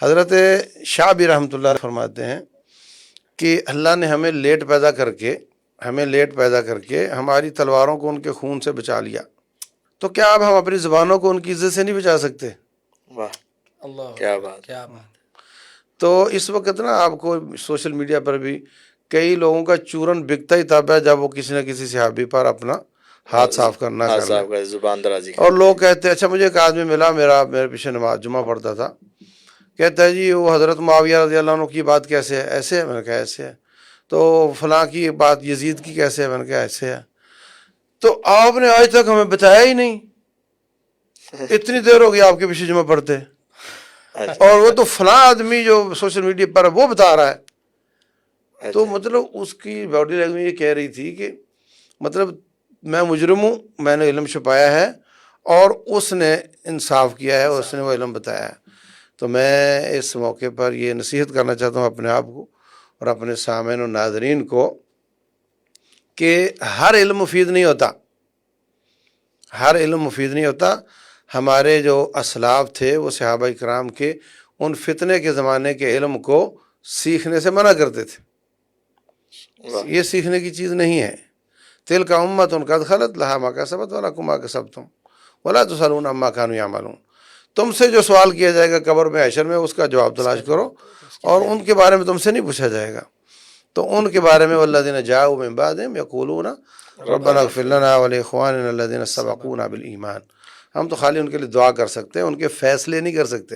حضرت شعبی رحمۃ اللہ فرماتے ہیں کہ اللہ نے ہمیں لیٹ پیدا کر کے ہماری تلواروں کو ان کے خون سے بچا لیا، تو کیا اب ہم اپنی زبانوں کو ان کی عزت سے نہیں بچا سکتے؟ واہ، اللہ کیا بات، کیا بات. تو اس وقت نا آپ کو سوشل میڈیا پر بھی کئی لوگوں کا چورن بکتا ہی تب ہے جب وہ کسی نہ کسی صحابی پر اپنا ہاتھ صاف کرنا ہاں کر لیں. صاحب کا زبان درازی اور لوگ کہتے ہیں، اچھا مجھے ایک آدمی ملا میرے پیچھے نماز جمعہ پڑھتا تھا، کہتا ہے جی وہ حضرت معاویہ رضی اللہ عنہ کی بات کیسے ہے؟ ایسے ہے. میں نے کہا ایسے ہے. تو فلاں کی بات یزید کی کیسے ہے؟ میں نے کہا ایسے ہے. تو آپ نے آج تک ہمیں بتایا ہی نہیں، اتنی دیر ہو گئی آپ کے پیچھے جمعہ پڑھتے، اچھا اور وہ تو فلاں آدمی جو سوشل میڈیا پر ہے وہ بتا رہا ہے. تو اچھا، مطلب اس کی باڈی لینگویج یہ کہہ رہی تھی کہ مطلب میں مجرم ہوں، میں نے علم چھپایا ہے اور اس نے انصاف کیا ہے، اس نے وہ علم بتایا ہے. تو میں اس موقع پر یہ نصیحت کرنا چاہتا ہوں اپنے آپ کو اور اپنے سامعین و ناظرین کو کہ ہر علم مفید نہیں ہوتا، ہر علم مفید نہیں ہوتا. ہمارے جو اسلاف تھے وہ صحابہ کرام کے ان فتنے کے زمانے کے علم کو سیکھنے سے منع کرتے تھے. واہ، یہ سیکھنے کی چیز نہیں ہے. تلک امت قد خلت لہا ما کسبت ولکم ما کسبتم ولا تسألون عما كانوا يعملون. تم سے جو سوال کیا جائے گا قبر میں حشر میں اس کا جواب تلاش کرو، اور ان کے بارے میں تم سے نہیں پوچھا جائے گا. تو ان کے بارے میں والذین جاءوا من بعدهم یقولون ربنا اغفر لنا ولاخواننا الذین سبقونا بالایمان. ہم تو خالی ان کے لیے دعا کر سکتے ہیں، ان کے فیصلے نہیں کر سکتے.